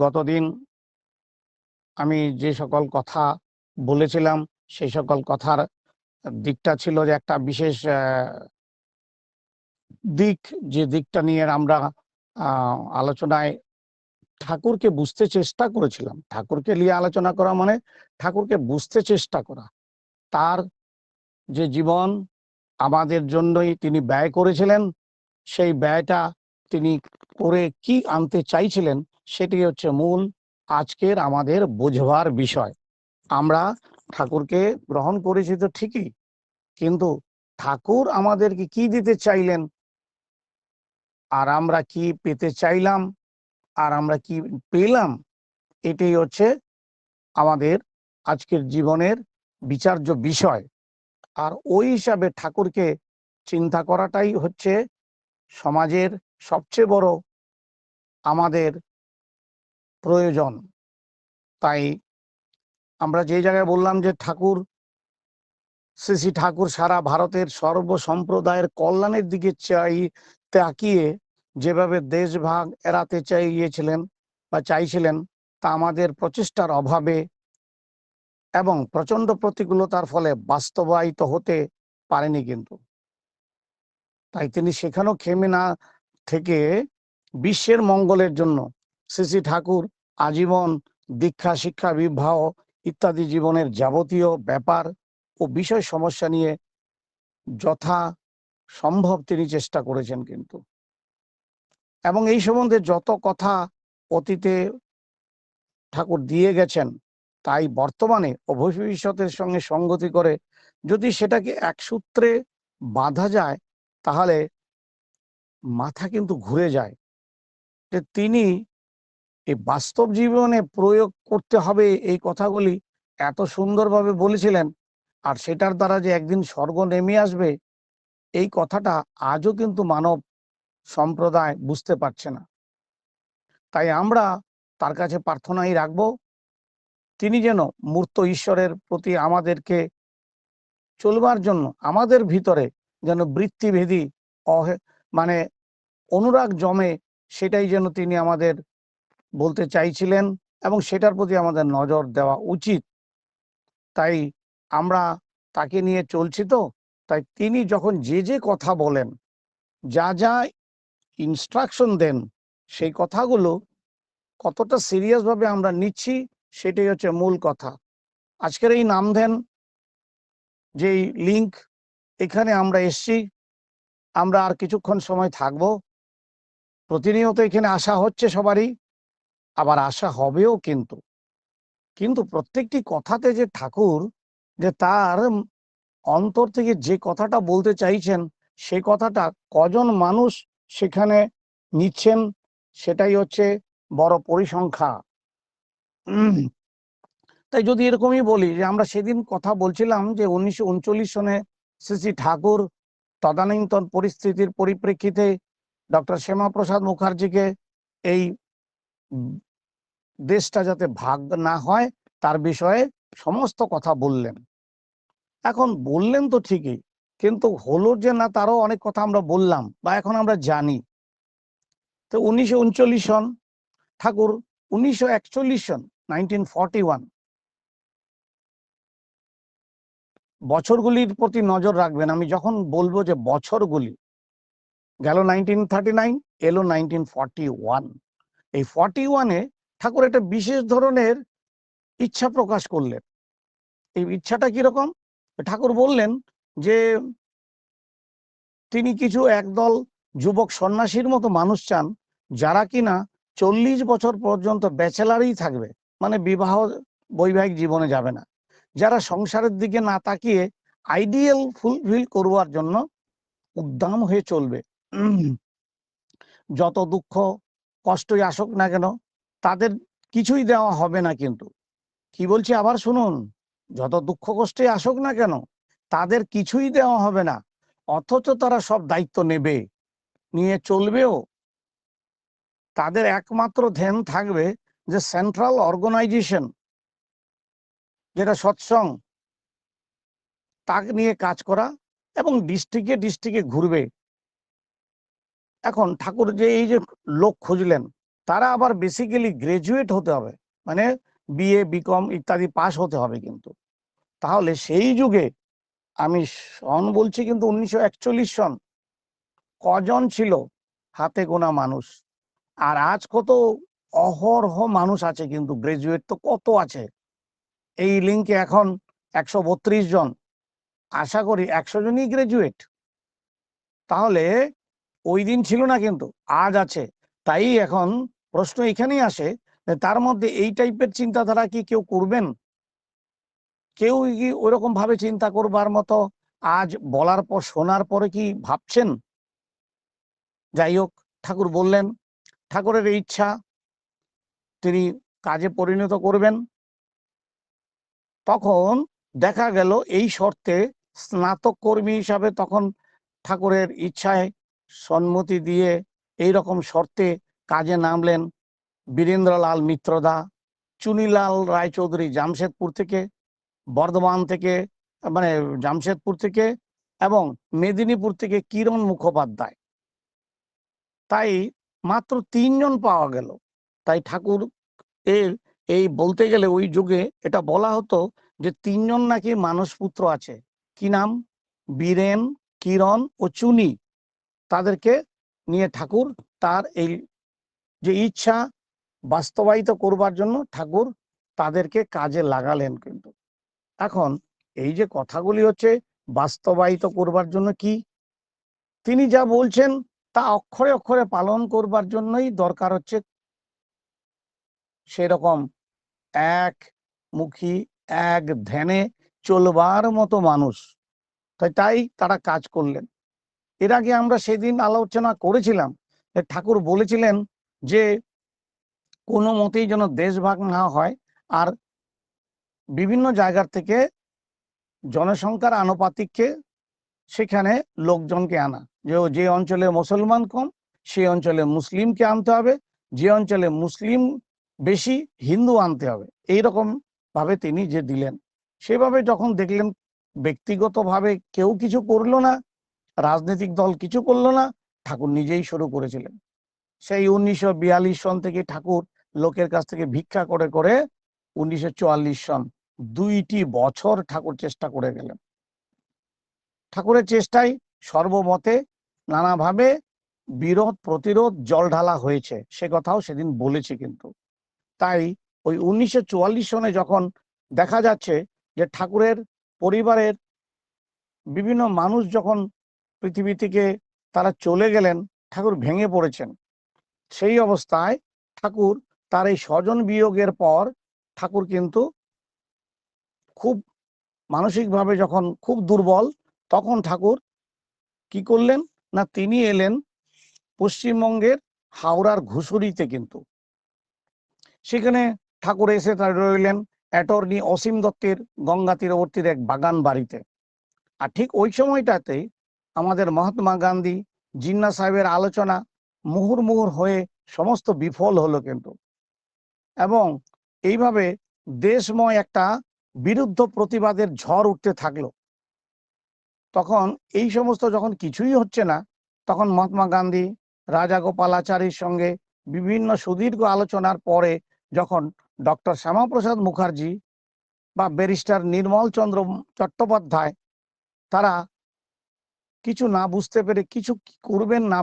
গতদিন আমি যে সকল কথা বলেছিলাম সেই সকল কথার দিকটা ছিল যে একটা বিশেষ দিক, যে দিকটা নিয়ে আমরা আলোচনায় ঠাকুরকে বুঝতে চেষ্টা করেছিলাম। ঠাকুরকে নিয়ে আলোচনা করা মানে ঠাকুরকে বুঝতে চেষ্টা করা। তার যে জীবন আমাদের জন্যই তিনি ব্যয় করেছিলেন, সেই ব্যয়টা তিনি করে কি আনতে চাইছিলেন সেটি হচ্ছে মূল আজকের আমাদের বোঝবার বিষয়। আমরা ঠাকুরকে গ্রহণ করেছি তো ঠিকই, কিন্তু ঠাকুর আমাদেরকে কি দিতে চাইলেন আর আমরা কি পেতে চাইলাম আর আমরা কি পেলাম, এটাই হচ্ছে আমাদের আজকের জীবনের বিচার্য বিষয়। আর ওই হিসাবে ঠাকুরকে চিন্তা করাটাই হচ্ছে সমাজের সবচেয়ে বড় আমাদের প্রয়োজন। তাই আমরা যে জায়গায় বললাম যে ঠাকুর, শ্রী শ্রী ঠাকুর সারা ভারতের সর্বসম্প্রদায়ের কল্যাণের দিকে তাকিয়ে যেভাবে দেশভাগ এড়াতে চাইছিলেন বা চাইছিলেন, তা আমাদের প্রচেষ্টার অভাবে এবং প্রচন্ড প্রতিকূলতার ফলে বাস্তবায়িত হতে পারেনি। কিন্তু তাই তিনি সেখানেও থেমে না থেকে বিশ্বের মঙ্গলের জন্য শ্রী শ্রী ঠাকুর আজীবন দীক্ষা, শিক্ষা, বিবাহ ইত্যাদি জীবনের যাবতীয় ব্যাপার ও বিষয় সমস্যা নিয়ে যথা সম্ভব তিনি চেষ্টা করেছেন। কিন্তু এবং এই সম্বন্ধে যত কথা অতীতে ঠাকুর দিয়ে গেছেন, তাই বর্তমানে ও ভবিষ্যতের সঙ্গে সঙ্গতি করে যদি সেটাকে এক সূত্রে বাঁধা যায়, তাহলে মাথা কিন্তু ঘুরে যায় যে তিনি এই বাস্তব জীবনে প্রয়োগ করতে হবে এই কথাগুলি এত সুন্দরভাবে বলেছিলেন। আর সেটার দ্বারা যে একদিন স্বর্গ নেমে আসবে, এই কথাটা আজও কিন্তু মানব সম্প্রদায় বুঝতে পারছে না। তাই আমরা তার কাছে প্রার্থনাই রাখব, তিনি যেন মূর্ত ঈশ্বরের প্রতি আমাদেরকে চলবার জন্য আমাদের ভিতরে যেন বৃত্তিভেদী মানে অনুরাগ জমে, সেটাই যেন তিনি আমাদের বলতে চাইছিলেন এবং সেটার প্রতি আমাদের নজর দেওয়া উচিত। তাই আমরা তাকে নিয়ে চলছি তো, তাই তিনি যখন যে যে কথা বলেন, যা যা ইনস্ট্রাকশন দেন, সেই কথাগুলো কতটা সিরিয়াসভাবে আমরা নিচ্ছি সেটাই হচ্ছে মূল কথা। আজকের এই নামধ্যান যেই লিঙ্ক, এখানে আমরা এসছি, আমরা আর কিছুক্ষণ সময় থাকবো। প্রতিনিয়ত এখানে আসা হচ্ছে সবারই, আবার আসা হবেও। কিন্তু প্রত্যেকটি কথাতে যে ঠাকুর যে তার অন্তর থেকে যে কথাটা বলতে চাইছেন, সেই কথাটা কজন মানুষ সেখানে নিচ্ছেন, সেটাই হচ্ছে বড় পরিসংখ্যা। তাই যদি এরকমই বলি যে আমরা সেদিন কথা বলছিলাম যে 1939 সনে শ্রী শ্রী ঠাকুর তদানীন্তন পরিস্থিতির পরিপ্রেক্ষিতে ডক্টর শ্যামাপ্রসাদ মুখার্জিকে এই দেশটা যাতে ভাগ না হয় তার বিষয়ে সমস্ত কথা বললেন। এখন বললেন তো ঠিকই, কিন্তু হলো যে না তারও অনেক কথা আমরা বললাম বা এখন আমরা জানি। তো 1939 সন ঠাকুর 1941 সন 1941 বছরগুলির প্রতি নজর রাখবেন। আমি যখন বলবো যে বছরগুলি, গেল 1939, এলো 1941। এই 41-এ ঠাকুর একটা বিশেষ ধরনের ইচ্ছা প্রকাশ করলেন। এই ইচ্ছাটা কিরকম? ঠাকুর বললেন যে তিনি কিছু একদল যুবক সন্ন্যাসীর মতো মানুষ চান, যারা কিনা 40 বছর পর্যন্ত ব্যাচেলারই থাকবে, মানে বিবাহ বৈবাহিক জীবনে যাবে না, যারা সংসারের দিকে না তাকিয়ে আইডিয়াল ফুলফিল করবার জন্য উদ্দাম হয়ে চলবে। যত দুঃখ কষ্টই আসুক না কেন তাদের কিছুই দেওয়া হবে না। কিন্তু কি বলছি আবার শুনুন, যত দুঃখ কষ্টই আসুক না কেন তাদের কিছুই দেওয়া হবে না, অথচ তারা সব দায়িত্ব নেবে, নিয়ে চলবেও। তাদের একমাত্র ধ্যান থাকবে যে সেন্ট্রাল অর্গানাইজেশন যেটা সৎসঙ্গ, তাকে নিয়ে কাজ করা এবং ডিস্ট্রিক্টে ঘুরবে। এখন ঠাকুর যে এই যে লোক খুঁজলেন, তারা আবার বেসিক্যালি গ্রাজুয়েট হতে হবে, মানে বিএ বিকম ইত্যাদি পাস হতে হবে। কিন্তু তাহলে সেই যুগে, আমি সন বলছি কিন্তু 1941 সন, কজন ছিল? হাতে গোনা মানুষ। আর আজ কত অহরহ মানুষ আছে, কিন্তু গ্রাজুয়েট তো কত আছে। এই লিঙ্কে এখন 132 জন, আশা করি 100 জনই গ্রাজুয়েট। তাহলে ওই দিন ছিল না, কিন্তু আজ আছে। তাই এখন প্রশ্ন এখানেই আসে, তার মধ্যে এই টাইপের চিন্তাধারা কি কেউ করবেন? কেউ কি ওইরকম ভাবে চিন্তা করবার মতো আজ বলার পর, শোনার পরে কি ভাবছেন? যাই হোক, ঠাকুর বললেন ঠাকুরের ইচ্ছা তিনি কাজে পরিণত করবেন। তখন দেখা গেল এই শর্তে স্নাতক কর্মী হিসাবে তখন ঠাকুরের ইচ্ছায় সম্মতি দিয়ে এই রকম শর্তে কাজে নামলেন বীরেন্দ্রলাল মিত্রদা, চুনিলাল রায়চৌধুরী জামশেদপুর থেকে, বর্ধমান থেকে, মানে জামশেদপুর থেকে, এবং মেদিনীপুর থেকে কিরণ মুখোপাধ্যায়। তাই মাত্র 3 জন পাওয়া গেল। তাই ঠাকুর এর এই বলতে গেলে ওই যুগে এটা বলা হতো যে 3 জন নাকি মানসপুত্র আছে। কি নাম? বীরেন, কিরণ ও চুনি। তাদেরকে নিয়ে ঠাকুর তার এই যে ইচ্ছা বাস্তবায়িত করবার জন্য ঠাকুর তাদেরকে কাজে লাগালেন। কিন্তু এখন এই যে কথাগুলি হচ্ছে বাস্তবায়িত করবার জন্য, কি তিনি যা বলছেন তা অক্ষরে অক্ষরে পালন করবার জন্যই দরকার হচ্ছে সেরকম একমুখী, এক ধ্যানে চলবার মতো মানুষ। তাই তারা কাজ করলেন। এর আগে আমরা সেদিন আলোচনা করেছিলাম, ঠাকুর বলেছিলেন যে কোনো মতেই যেন দেশভাগ না হয়, আর বিভিন্ন জায়গার থেকে জনসংখ্যার আনুপাতিককে সেখানে লোকজনকে আনা, যে অঞ্চলে মুসলমান কম সেই অঞ্চলে মুসলিমকে আনতে হবে, যে অঞ্চলে মুসলিম বেশি হিন্দু আনতে হবে। এইরকম ভাবে তিনি যে দিলেন, সেভাবে যখন দেখলেন ব্যক্তিগতভাবে কেউ কিছু করলো না, রাজনৈতিক দল কিছু করলো না, ঠাকুর নিজেই শুরু করেছিলেন। সেই 1942 সন থেকে ঠাকুর লোকের কাছ থেকে ভিক্ষা করে করে 1944 সন 2টি বছর ঠাকুর চেষ্টা করে গেলেন। ঠাকুরের চেষ্টায় সর্বমতে নানাভাবে বিরোধ প্রতিরোধ জল ঢালা হয়েছে, সে কথাও সেদিন বলেছি। কিন্তু তাই ওই 1944 সনে যখন দেখা যাচ্ছে যে ঠাকুরের পরিবারের বিভিন্ন মানুষ যখন পৃথিবী থেকে তারা চলে গেলেন, ঠাকুর ভেঙে পড়েছেন। সেই অবস্থায় ঠাকুর তার এই স্বজন বিয়োগের পর ঠাকুর কিন্তু খুব মানসিকভাবে যখন খুব দুর্বল, তখন ঠাকুর কি করলেন না, তিনি এলেন পশ্চিমবঙ্গের হাওড়ার ঘুষুরিতে। কিন্তু সেখানে ঠাকুর এসে তার রইলেন অ্যাটর্নি অসীম দত্তের গঙ্গা তীরবর্তীর এক বাগান বাড়িতে। আর ঠিক ওই সময়টাতেই আমাদের মহাত্মা গান্ধী জিন্না সাহেবের আলোচনা মুহুর্মুহুর হয়ে সমস্ত বিফল হলো। কিন্তু এবং এইভাবে দেশময় একটা বিরুদ্ধ প্রতিবাদের ঝড় উঠতে থাকলো। তখন এই সমস্ত যখন কিছুই হচ্ছে না, তখন মহাত্মা গান্ধী রাজাগোপালাচারীর সঙ্গে বিভিন্ন সুদীর্ঘ আলোচনার পরে যখন ডক্টর শ্যামাপ্রসাদ মুখার্জি বা ব্যারিস্টার নির্মল চন্দ্র চট্টোপাধ্যায় তারা কিছু না বুঝতে পেরে, কিছু করবেন না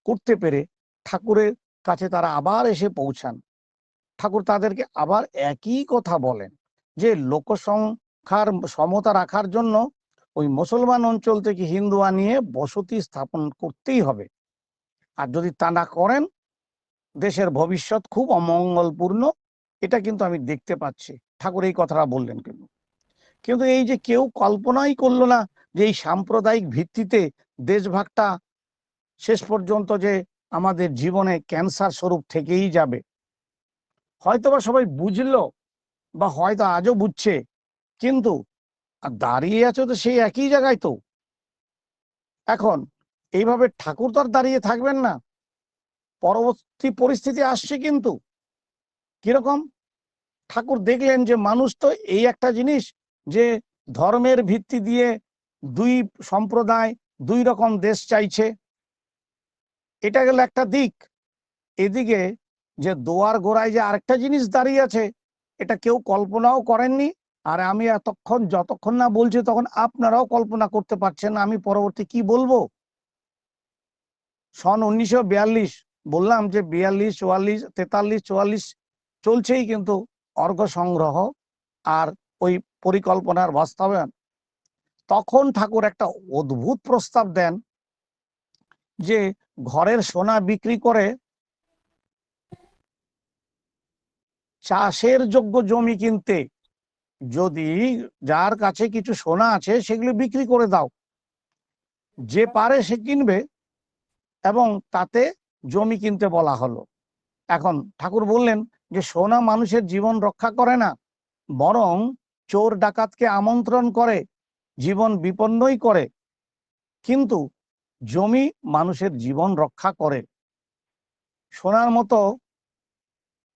করতে পেরে ঠাকুরের কাছে তারা আবার এসে পৌঁছান। ঠাকুর তাদেরকে আবার একই কথা বলেন যে লোকসংখ্যার সমতা রাখার জন্য ওই মুসলমান অঞ্চল থেকে হিন্দু আনিয়ে বসতি স্থাপন করতেই হবে, আর যদি তা না করেন দেশের ভবিষ্যৎ খুব অমঙ্গলপূর্ণ। এটা কিন্তু আমি দেখতে পাচ্ছি। ঠাকুর এই কথাটা বললেন। কিন্তু কিন্তু এই যে কেউ কল্পনাই করলো না যে এই সাম্প্রদায়িক ভিত্তিতে দেশভাগটা শেষ পর্যন্ত যে আমাদের জীবনে ক্যান্সার স্বরূপ থেকেই যাবে। হয়তোবা সবাই বুঝলো, বা হয়তো আজও বুঝছে, কিন্তু দাঁড়িয়ে আছে তো সেই একই জায়গায়। তো এখন এইভাবে ঠাকুর তো আর দাঁড়িয়ে থাকবেন না। পরবর্তী পরিস্থিতি আসছে, কিন্তু কিরকম? ঠাকুর দেখলেন যে মানুষ তো এই একটা জিনিস যে ধর্মের ভিত্তি দিয়ে দুই সম্প্রদায় দুই রকম দেশ চাইছে, এটা গেল একটা দিক। এদিকে যে দোয়ার গোড়ায় যে আরেকটা জিনিস দাঁড়িয়ে আছে, এটা কেউ কল্পনাও করেননি। আর আমি এতক্ষণ যতক্ষণ না বলছি তখন আপনারাও কল্পনা করতে পারছেন না আমি পরবর্তী কি বলবো। সন 1942 বললাম যে 42, 44, 43, 44 চলছেই কিন্তু অর্ঘ সংগ্রহ আর ওই পরিকল্পনার বাস্তবায়ন। তখন ঠাকুর একটা অদ্ভুত প্রস্তাব দেন যে ঘরের সোনা বিক্রি করে চাষের যোগ্য জমি কিনতে, যদি যার কাছে কিছু সোনা আছে সেগুলো বিক্রি করে দাও, যে পারে সে কিনবে, এবং তাতে জমি কিনতে বলা হলো। এখন ঠাকুর বললেন যে সোনা মানুষের জীবন রক্ষা করে না, বরং চোর ডাকাতকে আমন্ত্রণ করে, জীবন বিপন্নই করে, কিন্তু জমি মানুষের জীবন রক্ষা করে। সোনার মতো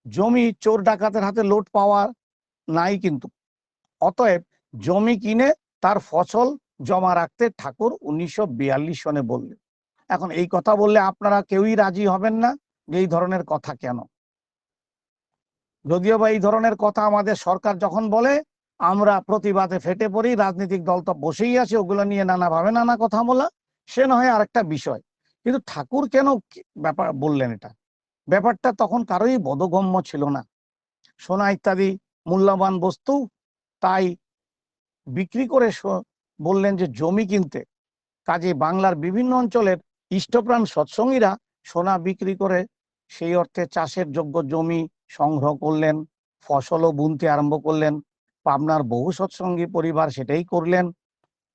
জমি চোর ডাকাতের হাতে লোট পাওয়া নাই কিন্তু। অতএব জমি কিনে তার ফসল জমা রাখতে ঠাকুর 1942 সনে বললেন। এখন এই কথা বললে আপনারা কেউই রাজি হবেন না যে এই ধরনের কথা কেন। যদিও বা এই ধরনের কথা আমাদের সরকার যখন বলে আমরা প্রতিবাদে ফেটে পড়ি, রাজনৈতিক দল তো বসেই আছে ওগুলো নিয়ে নানাভাবে নানা কথা বলা, সে না হয় আরেকটা বিষয়। কিন্তু ঠাকুর কেন ব্যাপার বললেন, এটা ব্যাপারটা তখন কারোই বোধগম্য ছিল না। সোনা ইত্যাদি মূল্যবান বস্তু, তাই বিক্রি করে বললেন যে জমি কিনতে। কাজে বাংলার বিভিন্ন অঞ্চলের ইষ্টপ্রাণ সৎসঙ্গীরা সোনা বিক্রি করে সেই অর্থে চাষের যোগ্য জমি সংগ্রহ করলেন, ফসলও বুনতে আরম্ভ করলেন। পাবনার বহু সৎসঙ্গী পরিবার সেটাই করলেন।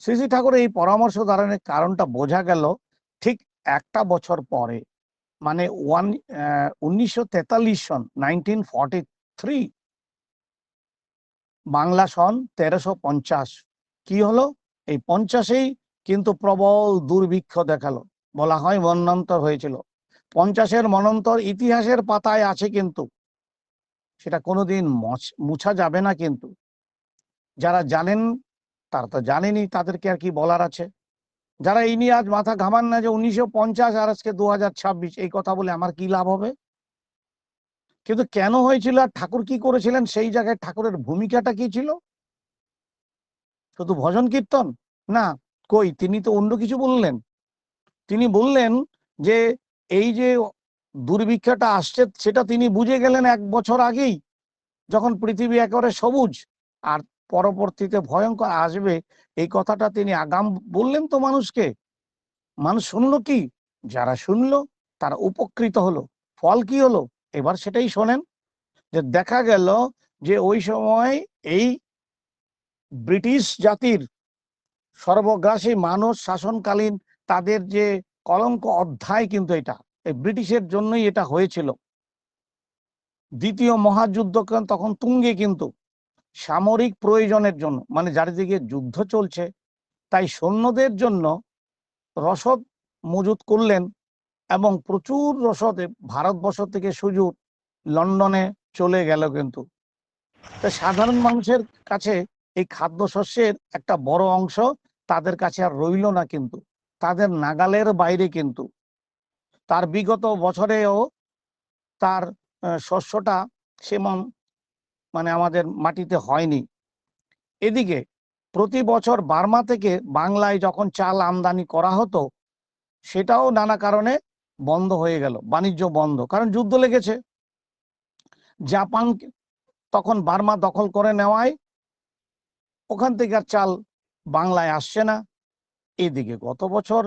শ্রী শ্রী ঠাকুর এই পরামর্শ ধারণের কারণটা বোঝা গেল ঠিক একটা বছর পরে, মানে 1943 সন 1943, বাংলা সন 1350। কি হলো, এই 50-এই কিন্তু প্রবল দুর্ভিক্ষ দেখালো, বলা হয় মন্বন্তর হয়েছিল। 50-এর মন্বন্তর ইতিহাসের পাতায় আছে, কিন্তু সেটা কোনোদিন মুছা যাবে না। কিন্তু যারা জানেন তারা তো জানেনই, তাদেরকে আর কি বলার আছে। যারা এই নিয়ে আজ মাথা ঘামান না যে 1950 আর আজকে 2026, এই কথা বলে আমার কি লাভ হবে। কিন্তু কেন হয়েছিল আর ঠাকুর কি করেছিলেন, সেই জায়গায় ঠাকুরের ভূমিকাটা কি ছিল? শুধু ভজন কীর্তন না, কই, তিনি তো অন্য কিছু বললেন। তিনি বললেন যে এই যে দুর্ভিক্ষটা আসছে সেটা তিনি বুঝে গেলেন 1 বছর আগেই, যখন পৃথিবী একেবারে সবুজ, আর পরবর্তীতে ভয়ঙ্কর আসবে এই কথাটা তিনি আগাম বললেন তো মানুষকে। মানুষ শুনলো কি? যারা শুনলো তারা উপকৃত হলো। ফল কি হলো এবার সেটাই শোনেন। যে দেখা গেল যে ওই সময় এই ব্রিটিশ জাতির সর্বগ্রাসী মানুষ শাসনকালীন তাদের যে কলঙ্ক অধ্যায়, কিন্তু এটা এই ব্রিটিশের জন্যই এটা হয়েছিল। দ্বিতীয় মহাযুদ্ধ তখন তুঙ্গে, কিন্তু সামরিক প্রয়োজনের জন্য, মানে চারিদিকে যুদ্ধ চলছে, তাই সৈন্যদের জন্য রসদ মজুত করলেন, এবং প্রচুর রসদে ভারতবর্ষ থেকে সুযোগ লন্ডনে চলে গেল। কিন্তু সাধারণ মানুষের কাছে এই খাদ্যশস্যের একটা বড় অংশ তাদের কাছে আর রইল না, কিন্তু তাদের নাগালের বাইরে। কিন্তু তার বিগত বছরেও তার শস্যটা সেমন মানে আমাদের মাটিতে হয়নি। এদিকে প্রতি বছর বার্মা থেকে বাংলায় যখন চাল আমদানি করা হতো, সেটাও নানা কারণে বন্ধ হয়ে গেল, বাণিজ্য বন্ধ, কারণ যুদ্ধ লেগেছে। জাপান তখন বার্মা দখল করে নেওয়ায় ওখান থেকে আর চাল বাংলায় আসছে না। এদিকে গত বছর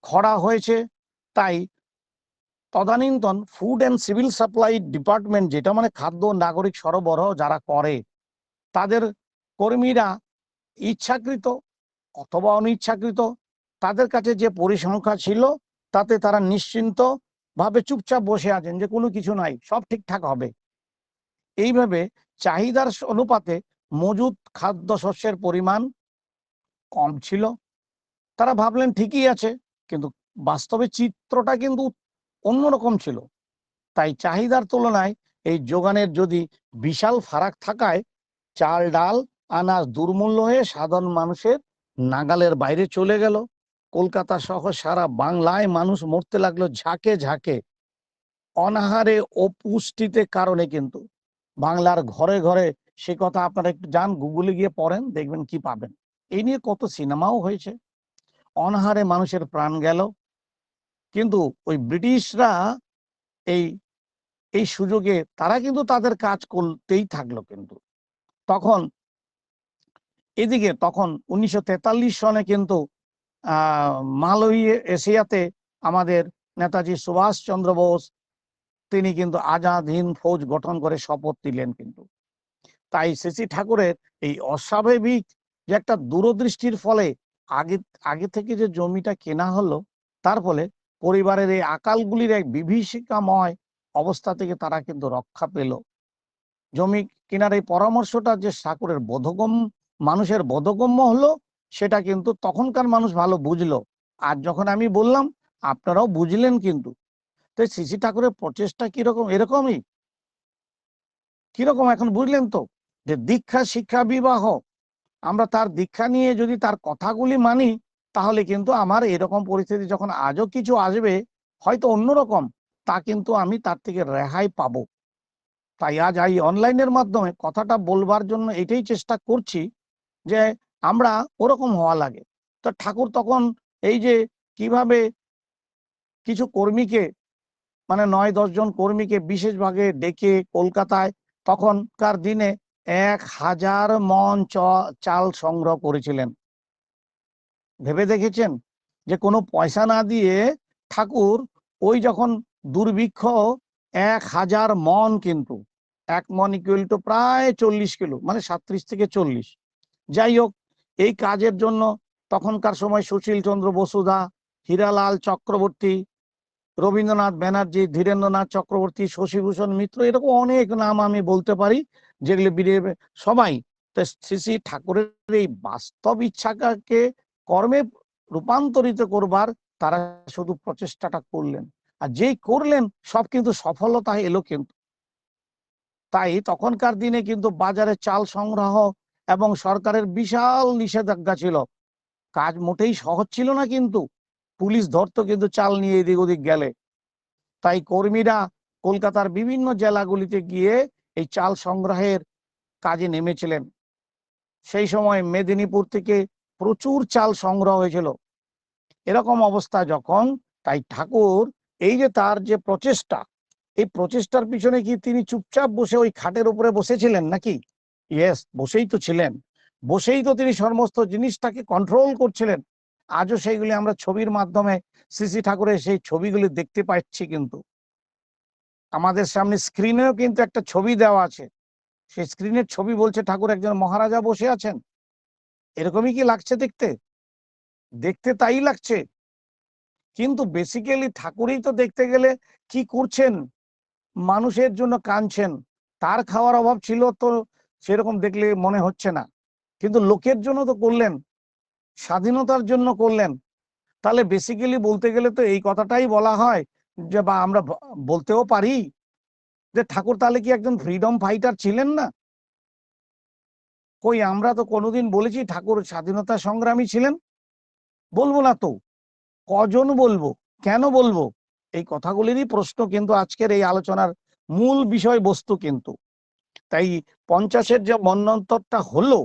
খরা হয়েছে, তাই তদানীন্তন food and civil supply department, যেটা মানে খাদ্য নাগরিক সরবরাহ যারা করে, তাদের কর্মীরা ইচ্ছাকৃত অথবা অনিচ্ছাকৃত তাদের কাছে যে পরিসংখ্যা ছিল তাতে তারা নিশ্চিন্ত ভাবে চুপচাপ বসে আছেন যে কোনো কিছু নাই, সব ঠিকঠাক হবে। এইভাবে চাহিদার অনুপাতে মজুদ খাদ্যশস্যের পরিমাণ কম ছিল। তারা ভাবলেন ঠিকই আছে, কিন্তু বাস্তবে চিত্রটা কিন্তু অন্যরকম ছিল। তাই চাহিদার তুলনায় এই যোগানের যদি বিশাল ফারাক থাকায় চাল ডাল আনাজ দুর্মূল্য হয়ে সাধারণ মানুষের নাগালের বাইরে চলে গেল। কলকাতা সহ সারা বাংলায় মানুষ মরতে লাগলো ঝাঁকে ঝাঁকে। অনাহারে অপুষ্টিতে কারণে কিন্তু বাংলার ঘরে ঘরে, সে কথা আপনারা একটু যান গুগলে গিয়ে পড়েন, দেখবেন কি পাবেন। এই নিয়ে কত সিনেমাও হয়েছে। অনাহারে মানুষের প্রাণ গেল, কিন্তু ওই ব্রিটিশরা এই এই সুযোগে তারা কিন্তু তাদের কাজ করতেই থাকলো। কিন্তু তখন এদিকে তখন 1943 সনে কিন্তু মালয়ী এশিয়াতে আমাদের নেতাজি সুভাষচন্দ্র বোস তিনি কিন্তু আজাদ হিন্দ ফৌজ গঠন করে শপথ দিলেন। কিন্তু তাই সিসি ঠাকুরের এই অস্বাভাবিক যে একটা দূরদৃষ্টির ফলে আগে আগে থেকে যে জমিটা কেনা হলো, তার ফলে পরিবারের এই আকালগুলির এক বিভীষিকাময় অবস্থা থেকে তারা কিন্তু রক্ষা পেল। জমি কেনার এই পরামর্শটা যে ঠাকুরের মানুষের বোধগম্য হলো, সেটা কিন্তু তখনকার মানুষ ভালো বুঝলো। আর যখন আমি বললাম, আপনারাও বুঝলেন। কিন্তু তো সিসি ঠাকুরের প্রচেষ্টা কিরকম, এরকমই কিরকম এখন বুঝলেন তো, যে দীক্ষা শিক্ষা বিবাহ, আমরা তার দীক্ষা নিয়ে যদি তার কথাগুলি মানি, তাহলে কিন্তু আমার এরকম পরিস্থিতি যখন আজও কিছু আসবে, হয়তো অন্যরকম, তা কিন্তু আমি তার থেকে রেহাই পাবো। তাই আজ এই অনলাইনের মাধ্যমে কথাটা বলবার জন্য এটাই চেষ্টা করছি, যে আমরা ওরকম হওয়া লাগে। তো ঠাকুর তখন এই যে কিভাবে কিছু কর্মীকে, মানে 9-10 জন কর্মীকে বিশেষ ভাগে ডেকে কলকাতায় তখনকার দিনে 1000 মণ চাল সংগ্রহ করেছিলেন। ভেবে দেখেছেন যে কোনো পয়সা না দিয়ে ঠাকুর ওই যখন দুর্ভিক্ষ, 1000 মণ, কিন্তু 1 মণ ইকুয়াল টু প্রায় 40 কিলো, মানে 37 থেকে 40। যাই হোক, এই কাজের জন্য তখনকার সময় সুশীল চন্দ্র বসুধা, হীরালাল চক্রবর্তী, রবীন্দ্রনাথ ব্যানার্জি, ধীরেন্দ্রনাথ চক্রবর্তী, শশীভূষণ মিত্র, এরকম অনেক নাম আমি বলতে পারি, যেগুলি সবাই তো শ্রী ঠাকুরের এই বাস্তব ইচ্ছাকে কর্মে রূপান্তরিত করবার তারা শুধু প্রচেষ্টাটা করলেন। আর যেই করলেন, সব কিন্তু সফলতা এলো। কিন্তু তাই তখনকার দিনে কিন্তু বাজারে চাল সংগ্রহ এবং সরকারের বিশাল নিষেধাজ্ঞা ছিল। কাজ মোটেই সহজ ছিল না, কিন্তু পুলিশ ধরতো কিন্তু চাল নিয়ে এদিক ওদিক গেলে। তাই কর্মীরা কলকাতার বিভিন্ন জেলাগুলিতে গিয়ে এই চাল সংগ্রহের কাজে নেমেছিলেন। সেই সময় মেদিনীপুর থেকে প্রচুর চাল সংগ্রহ হয়েছিল। এরকম অবস্থা যখন, তাই ঠাকুর এই যে তার যে প্রচেষ্টা, এই প্রচেষ্টার পিছনে কি তিনি চুপচাপ বসে ওই খাটের উপরে বসেছিলেন নাকি? ইয়েস, বসেই তো ছিলেন। বসেই তো তিনি সমস্ত জিনিসটাকে কন্ট্রোল করছিলেন। আজও সেইগুলি আমরা ছবির মাধ্যমে শ্রী ঠাকুরের সেই ছবিগুলি দেখতে পাচ্ছি। কিন্তু আমাদের সামনে স্ক্রিনেও কিন্তু একটা ছবি দেওয়া আছে। সেই স্ক্রিনের ছবি বলছে ঠাকুর একজন মহারাজা বসে আছেন। এরকমই কি লাগছে দেখতে? দেখতে তাই লাগছে, কিন্তু বেসিক্যালি ঠাকুরই তো দেখতে গেলে কি করছেন, মানুষের জন্য কাঁদছেন। তার খাওয়ার অভাব ছিল তো সেরকম দেখলে মনে হচ্ছে না, কিন্তু লোকের জন্য তো করলেন, স্বাধীনতার জন্য করলেন। তাহলে বেসিক্যালি বলতে গেলে তো এই কথাটাই বলা হয়, যে বা আমরা বলতেও পারি যে ঠাকুর তাহলে কি একজন ফ্রিডম ফাইটার ছিলেন না? কই, আমরা তো কোনোদিন বলেছি ঠাকুর স্বাধীনতা সংগ্রামী ছিলেন? বলবো না তো। কজন বলবো, কেন বলবো? এই কথাগুলিরই প্রশ্ন কিন্তু আজকের এই আলোচনার মূল বিষয়বস্তু। কিন্তু তাই 50-এর যে মন্বন্তরটা হলো,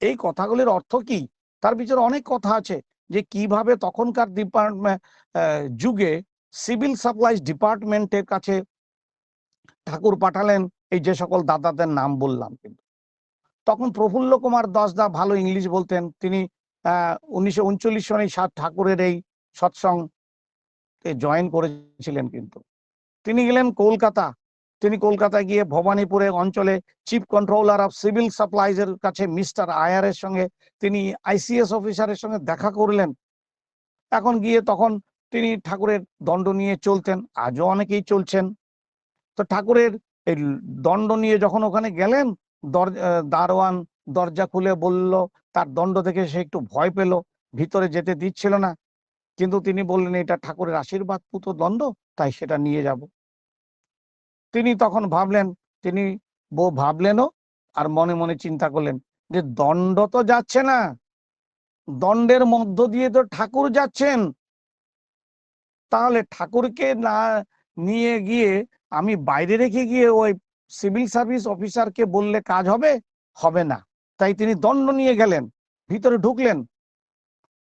এই কথাগুলির অর্থ কি, তার ভিতরে অনেক কথা আছে। যে কিভাবে তখনকার যুগে সিভিল সাপ্লাইজ ডিপার্টমেন্টের কাছে ঠাকুর পাঠালেন এই যে সকল দাদাদের নাম বললাম। কিন্তু তখন প্রফুল্ল কুমার দাসদা ভালো ইংলিশ বলতেন। তিনি 1939 সনে ঠাকুরের এই সৎসঙ্গে জয়েন করেছিলেন। কিন্তু তিনি গেলেন কলকাতা। তিনি কলকাতায় গিয়ে ভবানীপুরে অঞ্চলে chief controller of civil supplies এর কাছে মিস্টার আয়ারের সঙ্গে তিনি আইসিএস অফিসারের সঙ্গে দেখা করলেন। এখন গিয়ে তখন তিনি ঠাকুরের দণ্ড নিয়ে চলতেন, আজও অনেকেই চলছেন। তো ঠাকুরের এই দণ্ড নিয়ে যখন ওখানে গেলেন, দারোয়ান দরজা খুলে বলল, তার দণ্ড দেখে সে একটু ভয় পেল, ভিতরে যেতে দিচ্ছিল না। কিন্তু তিনি বললেন এটা ঠাকুরের আশীর্বাদ পুত দণ্ড, তাই সেটা নিয়ে যাব। তিনি তখন ভাবলেন, তিনি ভাবলেনও, আর মনে মনে চিন্তা করলেন যে দণ্ড তো যাচ্ছে না, দণ্ডের মধ্য দিয়ে তো ঠাকুর যাচ্ছেন। তাহলে ঠাকুরকে না নিয়ে গিয়ে আমি বাইরে রেখে গিয়ে ওই সিভিল সার্ভিস অফিসারকে বললে কাজ হবে? হবে না। তাই তিনি দণ্ড নিয়ে গেলেন, ভিতরে ঢুকলেন।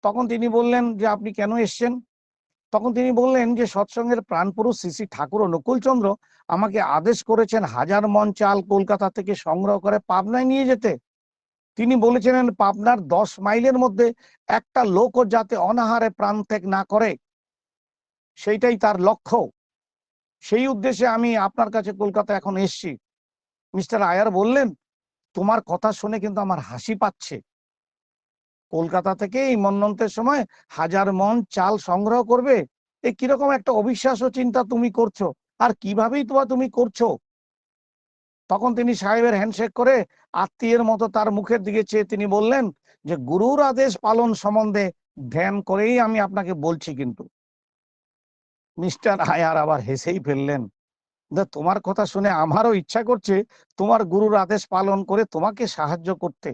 তখন তিনি বললেন যে আপনি কেন এসছেন? তখন তিনি বললেন যে সৎসঙ্গের প্রাণপুরুষ শ্রী শ্রী ঠাকুর অনুকূলচন্দ্র আমাকে আদেশ করেছেন 1000 মণ চাল কলকাতা থেকে সংগ্রহ করে পাবনায় নিয়ে যেতে। তিনি বলেছিলেন পাবনার 10 মাইলের মধ্যে একটা লোকও যাতে অনাহারে প্রাণ ত্যাগ না করে, সেইটাই তার লক্ষ্য। সেই উদ্দেশ্যে আমি আপনার কাছে কলকাতা এখন এসছি। মিস্টার আয়ার বললেন, তোমার কথা শুনে কিন্তু আমার হাসি পাচ্ছে। কলকাতা থেকে এই মন্বন্তের সময় 1000 মণ চাল সংগ্রহ করবে, এ কিরকম একটা অবিশ্বাস্য চিন্তা তুমি করছো, আর কিভাবেই তুমি করছো? তখন তিনি সাহেবের হ্যান্ডশেক করে আত্মীয়ের মতো তার মুখের দিকে চেয়ে তিনি বললেন যে গুরুর আদেশ পালন সম্বন্ধে ধ্যান করেই আমি আপনাকে বলছি। কিন্তু মিস্টার আয়ার আবার হেসেই ফেললেন, তোমার কথা শুনে আমারও ইচ্ছা করছে তোমার গুরুর আদেশ পালন করে তোমাকে সাহায্য করতে,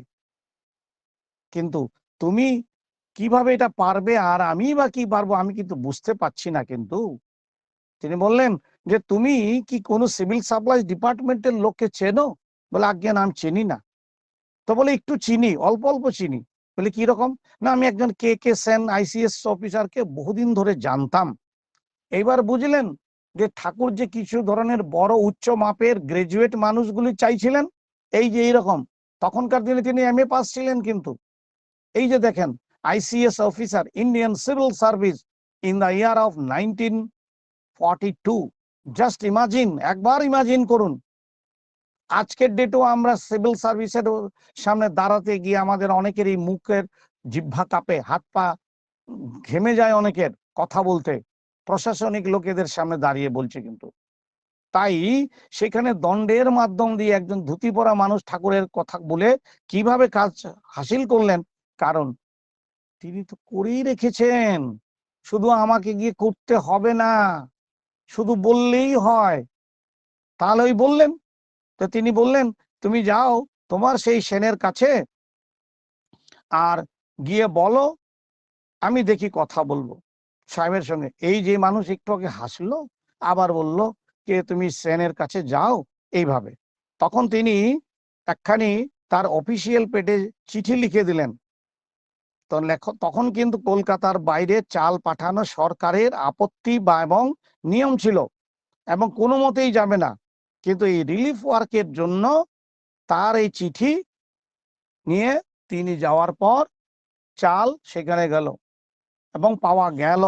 কিন্তু তুমি কিভাবে এটা পারবে আর আমি বা কি পারবো আমি কিন্তু বুঝতে পারছি না। কিন্তু তিনি বললেন যে তুমি কি কোনো সিভিল সাপ্লাইজ ডিপার্টমেন্টের লোককে চেনো? বলে আজ্ঞে না, আমি চিনি না। তো বলে একটু চিনি, অল্প অল্প চিনি। বলে কি রকম? না আমি একজন কে সেন আইসিএস অফিসারকে বহুদিন ধরে জানতাম। এইবার বুঝলেন যে ঠাকুর যে কিছু ধরনের বড় উচ্চ মাপের গ্রাজুয়েট মানুষগুলি চাইছিলেন, এই যে এইরকম। তখনকার দিনে তিনি এমএ পাস ছিলেন। কিন্তু এই যে দেখেন, ICS officer, Indian civil service in the year of 1942। Just imagine, একবার ইমাজিন করুন। আজকের ডেটেও আমরা সিভিল সার্ভিসের সামনে দাঁড়াতে গিয়ে আমাদের অনেকেরই মুখের জিহ্বা কাঁপে, হাত পা ঘেমে যায় অনেকের কথা বলতে, প্রশাসনিক লোকেদের সামনে দাঁড়িয়ে বলছে। কিন্তু তাই সেখানে দণ্ডের মাধ্যম দিয়ে একজন ধুতি পরা মানুষ ঠাকুরের কথা বলে কিভাবে কাজ হাসিল করলেন? কারণ তিনি তো করেই রেখেছেন, শুধু আমাকে গিয়ে করতে হবে না, শুধু বললেই হয়। তাহলে ওই বললেন, তো তিনি বললেন তুমি যাও তোমার সেই সেনের কাছে আর গিয়ে বলো আমি দেখি কথা বলবো সাহেবের সঙ্গে। এই যে মানুষ একটু আগে হাসলো, আবার বলল যে তুমি সেনের কাছে যাও এইভাবে। তখন তিনি একখানি তার অফিসিয়াল পেটে চিঠি লিখে দিলেন। তো তখন কিন্তু কলকাতার বাইরে চাল পাঠানো সরকারের আপত্তি বা এবং নিয়ম ছিল, এবং কোনো মতেই যাবে না। কিন্তু এই রিলিফ ওয়ার্কের জন্য তার এই চিঠি নিয়ে তিনি যাওয়ার পর চাল সেখানে গেল এবং পাওয়া গেল,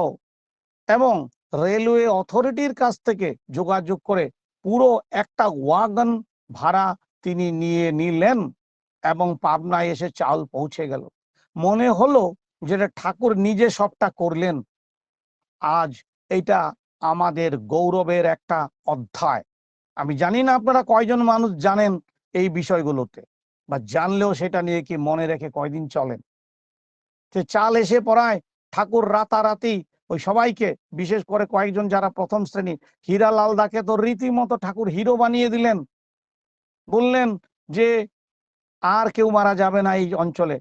এবং রেলওয়ে অথরিটির কাছ থেকে যোগাযোগ করে পুরো একটা ওয়াগন ভাড়া তিনি নিয়ে নিলেন এবং পাবনায় এসে চাল পৌঁছে গেল। মনে হলো যেটা ঠাকুর নিজে সবটা করলেন। আজ এটা আমাদের গৌরবের একটা অধ্যায়। আমি জানি না আপনারা কয়জন মানুষ জানেন এই বিষয়গুলোতে, বা জানলেও সেটা নিয়ে কি মনে রেখে কয়দিন চলেন। যে চাল এসে পড়ায় ঠাকুর রাতারাতি ওই সবাইকে, বিশেষ করে কয়েকজন যারা প্রথম শ্রেণী, হীরালাল দাকে তো রীতিমতো ঠাকুর হিরো বানিয়ে দিলেন। বললেন যে আর কেউ মারা যাবে না এই অঞ্চলে।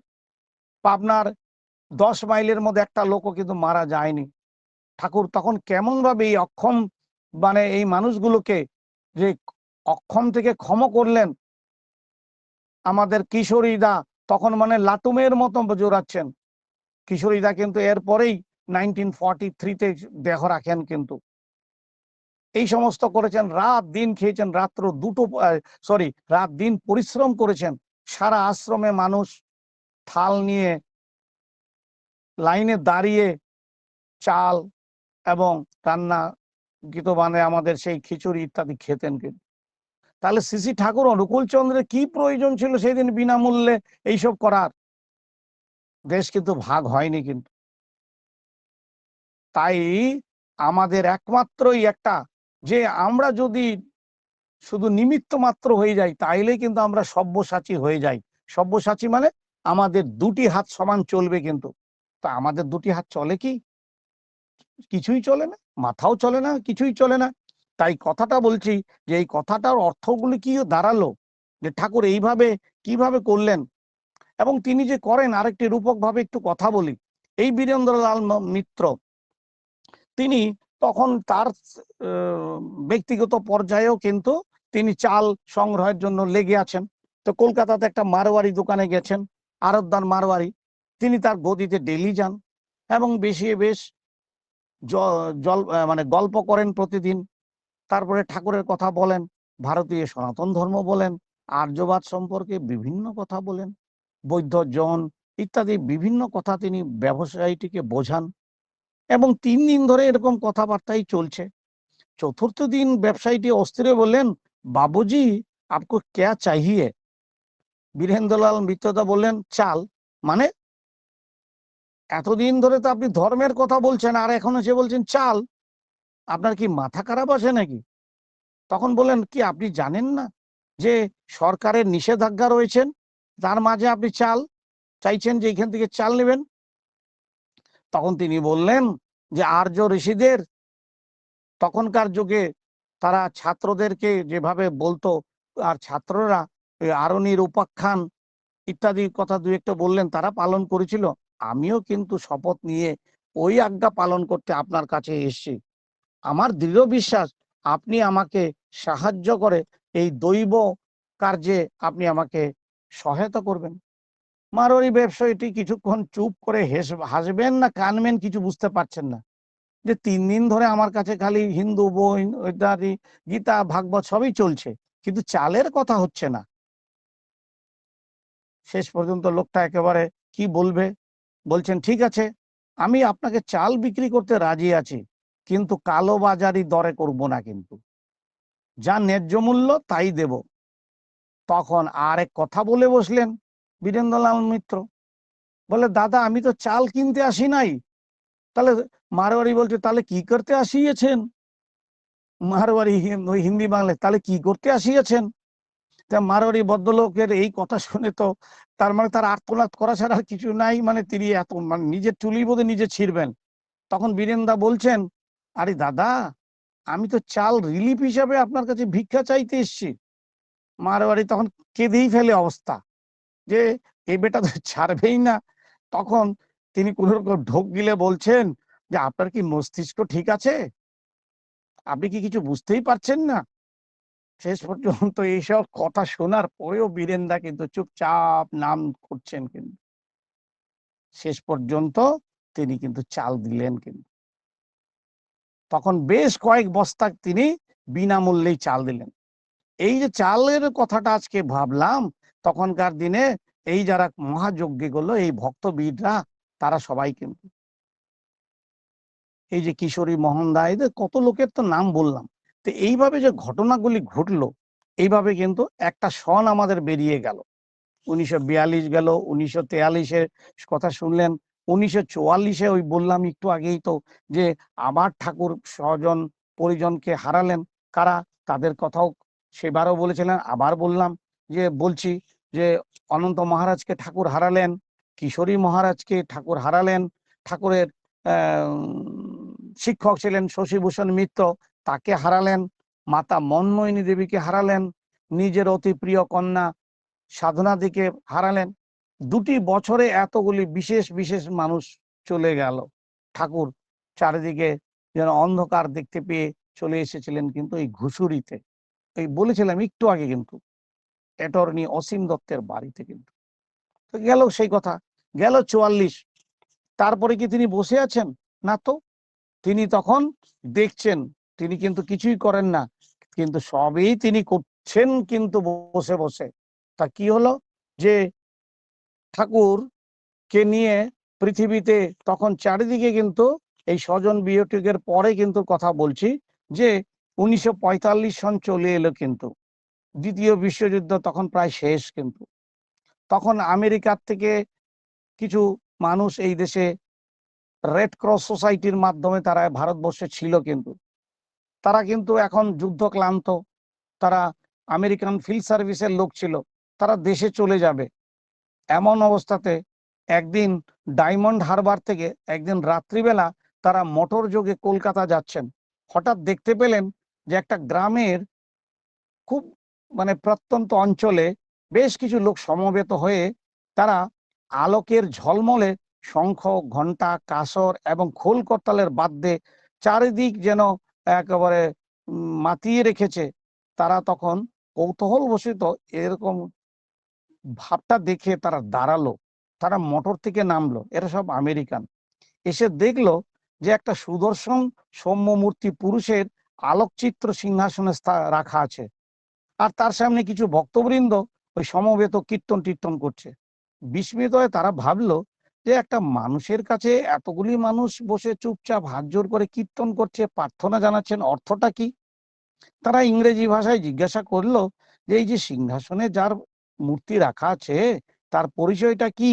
পাবনার 10 মাইলের মধ্যে একটা লোকও কিন্তু মারা যায়নি। ঠাকুর তখন কেমন ভাবে এই অক্ষম এই মানুষগুলোকে যে অক্ষম থেকে ক্ষম করলেন। আমাদের কিশোরীদা তখন লাটুমের মতো জোরাচ্ছেন। কিশোরীদা কিন্তু এরপরেই 1943-তে দেহ রাখেন। কিন্তু এই সমস্ত করেছেন, রাত দিন খেয়েছেন, রাত দিন পরিশ্রম করেছেন। সারা আশ্রমে মানুষ থাল নিয়ে লাইনে দাঁড়িয়ে চাল এবং রান্না আমাদের সেই খিচুড়ি ইত্যাদি খেতেন। কিন্তু তাহলে শ্রী ঠাকুর অনুকূলচন্দ্রের কি প্রয়োজন ছিল সেদিন বিনামূল্যে এইসব করার? দেশ কিন্তু ভাগ হয়নি। কিন্তু তাই আমাদের একমাত্রই একটা, যে আমরা যদি শুধু নিমিত্ত মাত্র হয়ে যাই তাইলে কিন্তু আমরা সব্যসাচী হয়ে যাই। সব্যসাচী মানে আমাদের দুটি হাত সমান চলবে। কিন্তু তা আমাদের দুটি হাত চলে কি? কিছুই চলে না, মাথাও চলে না, কিছুই চলে না। তাই কথাটা বলছি যে এই কথাটার অর্থগুলি কি দাঁড়ালো, যে ঠাকুর এইভাবে কিভাবে করলেন এবং তিনি যে করেন। আরেকটি রূপক ভাবে একটু কথা বলি। এই বীরেন্দ্রলাল মিত্র তিনি তখন তার ব্যক্তিগত পর্যায়েও কিন্তু তিনি চাল সংগ্রহের জন্য লেগে আছেন। তো কলকাতাতে একটা মারোয়ারি দোকানে গেছেন, আরবদার মারোয়ারি, তিনি তার গদিতে ডেলি যান এবং বেশ জল মানে গল্প করেন প্রতিদিন। তারপরে ঠাকুরের কথা বলেন, ভারতীয় সনাতন ধর্ম বলেন, আর্যবাদ সম্পর্কে বিভিন্ন কথা বলেন, বৌদ্ধ জন ইত্যাদি বিভিন্ন কথা তিনি ব্যবসায়ীটিকে বোঝান এবং 3 দিন ধরে এরকম কথাবার্তাই চলছে। চতুর্থ দিন ব্যবসায়ীটি অস্থির হয়ে বললেন, বাবুজি আপকো ক্যা চাহিয়ে? বীরেন্দ্রলাল মিত্রদা বললেন, চাল। মানে এতদিন ধরে তো আপনি ধর্মের কথা বলছেন আর এখন এসে বলছেন চাল, আপনার কি মাথা খারাপ আছে নাকি? তখন বললেন, কি আপনি জানেন না যে সরকারের নিষেধাজ্ঞা রয়েছেন, তার মাঝে আপনি চাল চাইছেন যে এখান থেকে চাল নেবেন? তখন তিনি বললেন যে আর্য ঋষিদের তখনকার যুগে তারা ছাত্রদেরকে যেভাবে বলতো, আর ছাত্ররা আরণ্যের উপাখ্যান ইত্যাদি কথা দুই একটা বললেন, তারা পালন করেছিল। আমিও কিন্তু শপথ নিয়ে ওই আজ্ঞা পালন করতে আপনার কাছে এসেছি। আমার দৃঢ় বিশ্বাস আপনি আমাকে সাহায্য করে এই দৈব কার্যে আপনি আমাকে সহায়তা করবেন। মারোয়ারি ব্যবসায়ীটি কিছুক্ষণ চুপ করে হাসবেন না কানবেন কিছু বুঝতে পারছেন না, যে 3 দিন ধরে আমার কাছে খালি হিন্দু বই ইত্যাদি গীতা ভাগবত সবই চলছে, কিন্তু চালের কথা হচ্ছে না। শেষ পর্যন্ত লোকটা একেবারে কি বলবে, বলছেন, ঠিক আছে আমি আপনাকে চাল বিক্রি করতে রাজি আছি, কিন্তু কালো বাজারি দরে করব না, কিন্তু যা ন্যায্য মূল্য তাই দেব। তখন আরেক কথা বলে বসলেন বীরেন্দ্রলাল মিত্র, বলে, দাদা আমি তো চাল কিনতে আসি নাই। তাহলে মারোয়ারি বলছে, তাহলে কি করতে আসিয়েছেন? মারোয়ারি ওই হিন্দি বাংলায়, তাহলে কি করতে আসিয়েছেন? তা মারোয়ারি ভদ্রলোকের এই কথা শুনে তো তার মানে তার আর্তনাদ করা ছাড়া আর কিছু নাই, মানে তিনি এত মানে নিজের চুলি বোধহয় নিজে ছিঁড়বেন। তখন বীরেন্দা বলছেন, আরে দাদা আমি তো চাল রিলিফ হিসাবে আপনার কাছে ভিক্ষা চাইতে এসছি। মারোয়ারি তখন কেঁদেই ফেলে অবস্থা, যে এই বেটা তো ছাড়বেই না। তখন তিনি কোন রকম ঢোক গিলে বলছেন যে আপনার কি মস্তিষ্ক ঠিক আছে? আপনি কি কিছু বুঝতেই পারছেন না? শেষ পর্যন্ত এইসব কথা শোনার পরেও বীরেন্দা কিন্তু চুপচাপ নাম করছেন, কিন্তু শেষ পর্যন্ত তিনি কিন্তু চাল দিলেন। কিন্তু তখন বেশ কয়েক বস্তা তিনি বিনামূল্যেই চাল দিলেন। এই যে চালের কথাটা আজকে ভাবলাম, তখনকার দিনে এই যারা মহাযজ্ঞী গুলো এই ভক্তবীররা তারা সবাই কিন্তু এই যে কিশোরী মোহনদা এদের কত লোকের তো নাম বললাম। তো এইভাবে যে ঘটনাগুলি ঘটলো, এইভাবে কিন্তু একটা সন আমাদের বেরিয়ে গেল। 1942 গেল, 1943-এর কথা শুনলেন, 1944-এ ওই বললাম একটু আগেই তো যে আবার ঠাকুর স্বজন পরিজনকে হারালেন। কারা? তাদের কথাও সেবারও বলেছিলেন, আবার বললাম, যে বলছি যে অনন্ত মহারাজকে ঠাকুর হারালেন, কিশোরী মহারাজকে ঠাকুর হারালেন, ঠাকুরের শিক্ষক ছিলেন শশীভূষণ মিত্র, তাকে হারালেন, মাতা মনমোহিনী দেবীকে হারালেন, নিজের অতি প্রিয় কন্যা সাধনাদিকে হারালেন। 2টি বছরে এতগুলি বিশেষ বিশেষ মানুষ চলে গেল। ঠাকুর চারিদিকে যেন অন্ধকার দেখতে পেয়ে চলে এসেছিলেন কিন্তু এই ঘুষুরিতে, এই বলেছিলাম একটু আগে, কিন্তু অ্যাটর্নি অসীম দত্তের বাড়িতে। কিন্তু তো গেল সেই কথা, গেল 44। তারপরে কি তিনি বসে আছেন? না তো, তিনি তখন দেখছেন, তিনি কিন্তু কিছুই করেন না, কিন্তু সবই তিনি করছেন কিন্তু বসে বসে। তা কি হলো, যে ঠাকুরকে নিয়ে পৃথিবীতে তখন চারিদিকে কিন্তু এই স্বজন বিয়োগের পরে কিন্তু কথা বলছি, যে 1945 সন চলে এলো, কিন্তু দ্বিতীয় বিশ্বযুদ্ধ তখন প্রায় শেষ। কিন্তু তখন আমেরিকার থেকে কিছু মানুষ এই দেশে রেড ক্রস সোসাইটির মাধ্যমে তারা ভারতবর্ষে ছিল, কিন্তু তারা কিন্তু এখন যুদ্ধ ক্লান্ত, তারা আমেরিকান ফিল্ড সার্ভিসের লোক ছিল, তারা দেশে চলে যাবে। এমন অবস্থাতে একদিন ডায়মন্ড হারবার থেকে একদিন রাত্রিবেলা তারা মোটর যোগে কলকাতা যাচ্ছেন। হঠাৎ দেখতে পেলেন যে একটা গ্রামের খুব মানে প্রত্যন্ত অঞ্চলে বেশ কিছু লোক সমবেত হয়ে তারা আলোকের ঝলমলে শঙ্খ, ঘণ্টা, কাসর এবং খোল করতালের বাদ্যে চারিদিক যেন একেবারে মাতিয়ে রেখেছে। তারা তখন কৌতূহল বশত এরকম ভাবটা দেখে তারা দাঁড়ালো, তারা মোটর থেকে নামলো, এরা সব আমেরিকান। এসে দেখলো যে একটা সুদর্শন সৌম্যমূর্তি পুরুষের আলোকচিত্র সিংহাসনে রাখা আছে, আর তার সামনে কিছু ভক্তবৃন্দ ওই সমবেত কীর্তন টীর্তন করছে। বিস্মিত হয়ে তারা ভাবলো যে একটা মানুষের কাছে এতগুলি মানুষ বসে চুপচাপ হাত জোর করে কীর্তন করছে, প্রার্থনা জানাচ্ছেন, অর্থটা কি? তারা ইংরেজি ভাষায় জিজ্ঞাসা করলো যে এই যে সিংহাসনে যার মূর্তি রাখা আছে তার পরিচয়টা কি?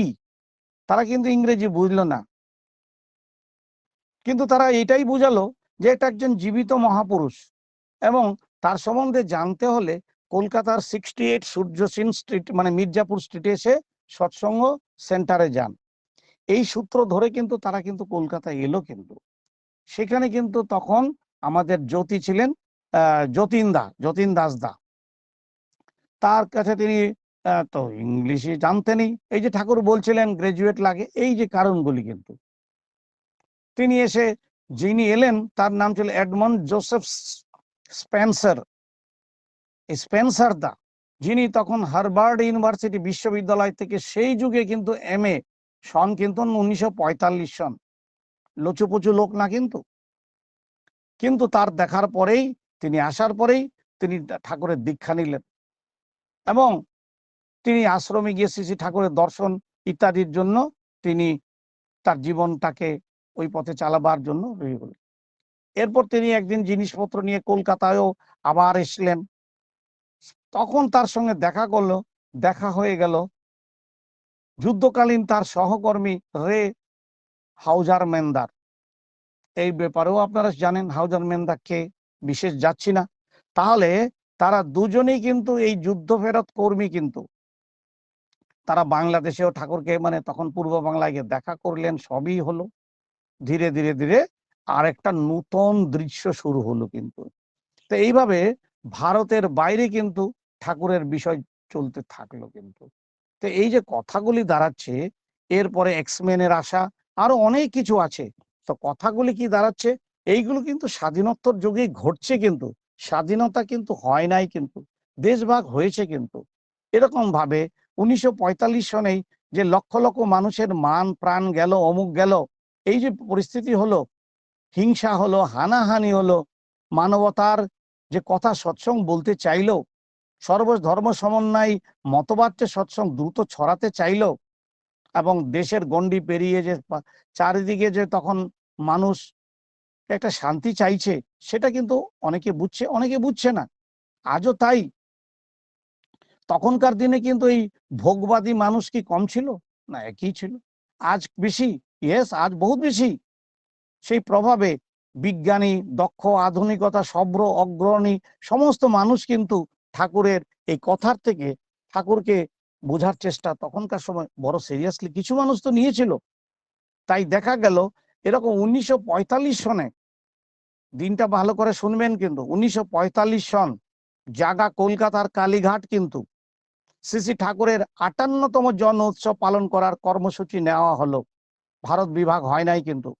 তারা কিন্তু ইংরেজি বুঝলো না, কিন্তু তারা এটাই বুঝালো যে এটা একজন জীবিত মহাপুরুষ, এবং তার সম্বন্ধে জানতে হলে কলকাতার 68 সূর্যসেন স্ট্রিট মানে মির্জাপুর স্ট্রিটে এসে সৎসঙ্গ সেন্টারে যান। এই সূত্র ধরে কিন্তু তারা কিন্তু কলকাতায় এলো। কিন্তু সেখানে কিন্তু তখন আমাদের জ্যোতি ছিলেন, যতীন দাসদা। তার কাছে তিনি তো ইংলিশে জানতেনই, এই যে ঠাকুর বলছিলেন গ্রাজুয়েট লাগে, এই যে কারণগুলি কিন্তু তিনি এসে, যিনি এলেন তার নাম ছিল এডমন্ড জোসেফ স্পেন্সার দা, যিনি তখন হার্ভার্ড ইউনিভার্সিটি বিশ্ববিদ্যালয় থেকে সেই যুগে কিন্তু MA সন কিন্তু 1945 সন, লচুপচু লোক না কিন্তু। কিন্তু তার দেখার পরেই, তিনি আসার পরেই তিনি ঠাকুরের দীক্ষা নিলেন, এবং তিনি আশ্রমে গিয়ে শ্রী ঠাকুরের দর্শন ইত্যাদির জন্য তিনি তার জীবনটাকে ওই পথে চালাবার জন্য রয়ে গেলেন। এরপর তিনি একদিন জিনিসপত্র নিয়ে কলকাতায়ও আবার এসলেন। তখন তার সঙ্গে দেখা হয়ে গেল যুদ্ধকালীন তার সহকর্মী রে হাউজারম্যানদার। এই ব্যাপারেও আপনারা জানেন হাউজারম্যানদার কে, বিশেষ যাচ্ছি না। তাহলে তারা দুজনেই কিন্তু এই যুদ্ধ ফেরত কর্মী, কিন্তু তারা বাংলাদেশেও ঠাকুরকে মানে তখন পূর্ব বাংলায় গিয়ে দেখা করলেন, সবই হলো। ধীরে ধীরে ধীরে আরেকটা নূতন দৃশ্য শুরু হলো কিন্তু। তো এইভাবে ভারতের বাইরে কিন্তু ঠাকুরের বিষয় চলতে থাকলো কিন্তু। তো এই যে কথাগুলি দাঁড়াচ্ছে, এরপরে এক্সমেনের আসা, আরো অনেক কিছু আছে। তো কথাগুলি কি দাঁড়াচ্ছে, এইগুলো কিন্তু স্বাধীনোত্তর যুগেই ঘটছে, কিন্তু স্বাধীনতা কিন্তু হয় নাই, কিন্তু দেশভাগ হয়েছে কিন্তু। এরকম ভাবে 1945 সনেই যে লক্ষ লক্ষ মানুষের মান প্রাণ গেল, অমুক গেল, এই যে পরিস্থিতি হলো, হিংসা হলো, হানাহানি হলো, মানবতার যে কথা সৎসঙ্গ বলতে চাইলো, সর্বধর্ম সমন্বয় মতবাদকে সৎসঙ্গ দ্রুত ছড়াতে চাইলো, এবং দেশের গণ্ডি পেরিয়ে যে চারিদিকে যে তখন মানুষ একটা শান্তি চাইছে, সেটা কিন্তু অনেকে বুঝছে, অনেকে বুঝছে না। আজও তাই। তখনকার দিনে কিন্তু এই ভোগবাদী মানুষ কি কম ছিল? না, একই ছিল। আজ বেশি, ইয়েস, আজ বহুত বেশি। সেই প্রভাবে বিজ্ঞানী, দক্ষ, আধুনিকতা, সভ্র, অগ্রণী সমস্ত মানুষ কিন্তু ঠাকুরের এই কথার থেকে ঠাকুরকে বোঝার চেষ্টা তখনকার সময় বড় সিরিয়াসলি কিছু মানুষ তো নিয়েছিল। তাই দেখা গেল এরকম 1945 সনে, দিনটা ভালো করে শুনবেন কিন্তু, 1945 সন, জাগা কলকাতার কালীঘাট কিন্তু শ্রী ঠাকুরের 58তম জন্ম উৎসব পালন করার কর্মসূচি নেওয়া হলো। ভারত বিভাগ হয় নাই কিন্তু।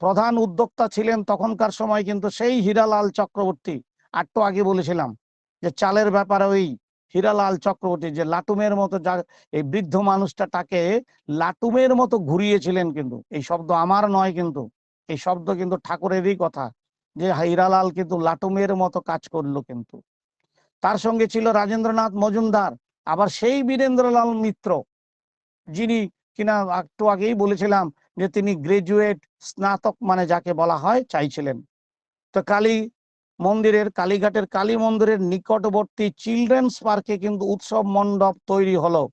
প্রধান উদ্যোক্তা ছিলেন তখনকার সময় কিন্তু সেই হীরালাল চক্রবর্তী। একটু আগে বলেছিলাম যে চালের ব্যাপারে ওই হীরালাল চক্রবর্তী, যে লাটুমের মতো, যা এই বৃদ্ধ মানুষটা তাকে লাটুমের মতো ঘুরিয়েছিলেন কিন্তু। এই শব্দ আমার নয় কিন্তু, এই শব্দ কিন্তু ঠাকুরেরই কথা, যে হীরালাল কিন্তু লাটুমের মতো কাজ করলো কিন্তু। তার সঙ্গে ছিল রাজেন্দ্রনাথ মজুমদার, আবার সেই বীরেন্দ্রলাল মিত্র, যিনি কিনা একটু আগেই বলেছিলাম যে তিনি গ্রাজুয়েট, স্নাতক মানে যাকে বলা হয় চাইছিলেন। তো কালীঘাটের কালী মন্দিরের নিকটবর্তী চিলড্রেন্স পার্কে কিন্তু উৎসব মণ্ডপ তৈরি হলো।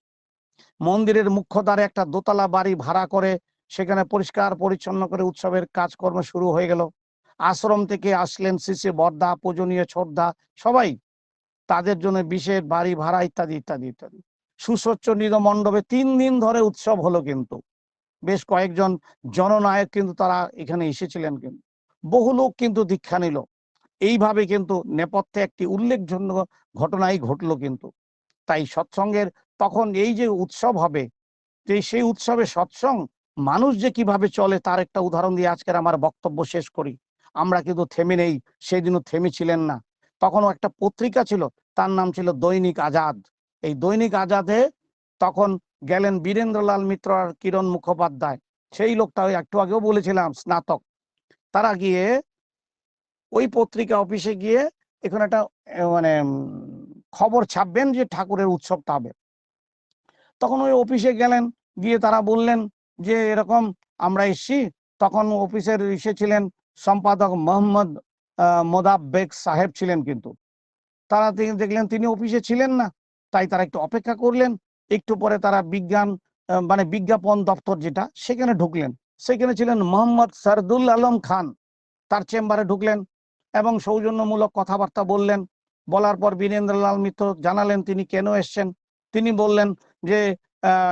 মন্দিরের মুখ্য দ্বারে একটা দোতলা বাড়ি ভাড়া করে সেখানে পরিষ্কার পরিচ্ছন্ন করে উৎসবের কাজকর্ম শুরু হয়ে গেল। আশ্রম থেকে আসলেন শিশু বর্দা, পূজনীয় ছোটদা, সবাই, তাদের জন্য বিশেষ বাড়ি ভাড়া ইত্যাদি ইত্যাদি ইত্যাদি। সুসচ্ছ নিজ মণ্ডপে 3 দিন ধরে উৎসব হলো কিন্তু। বেশ কয়েকজন জননায়ক কিন্তু তারা এখানে এসেছিলেন কিন্তু। বহু লোক কিন্তু দীক্ষা নিল। এইভাবে কিন্তু নেপথ্যে একটি উল্লেখযোগ্য ঘটনাই ঘটলো কিন্তু। তাই সৎসঙ্গের তখন এই যে উৎসব হবে, যে সেই উৎসবে সৎসঙ্গ মানুষ যে কিভাবে চলে তার একটা উদাহরণ দিয়ে আজকের আমার বক্তব্য শেষ করি। আমরা কিন্তু থেমে নেই, সেদিনও থেমেছিলেন না। তখনও একটা পত্রিকা ছিল, তার নাম ছিল দৈনিক আজাদ। এই দৈনিক আজাদে তখন গেলেন বীরেন্দ্রলাল মিত্র আর কিরণ মুখোপাধ্যায়, সেই লোকটা ওই একটু আগেও বলেছিলাম স্নাতক, তারা গিয়ে ওই পত্রিকা অফিসে গিয়ে এখানে একটা মানে খবর ছাপবেন যে ঠাকুরের উৎসবটা হবে। তখন ওই অফিসে গেলেন, গিয়ে তারা বললেন যে এরকম আমরা এসছি। তখন অফিসের এসেছিলেন সম্পাদক মোহাম্মদ মোদাব্বেক সাহেব ছিলেন, কিন্তু তারা দেখলেন তিনি অফিসে ছিলেন না, তাই তারা একটু অপেক্ষা করলেন। একটু পরে তারা বিজ্ঞান মানে বিজ্ঞাপন দপ্তর যেটা, সেখানে ঢুকলেন। সেখানে ছিলেন মোহাম্মদ সারদুল আলম খান, তার চেম্বারে ঢুকলেন এবং সৌজন্যমূলক কথাবার্তা বললেন। বলার পর বীরেন্দ্রলাল মিত্র জানালেন তিনি কেন এসছেন। তিনি বললেন যে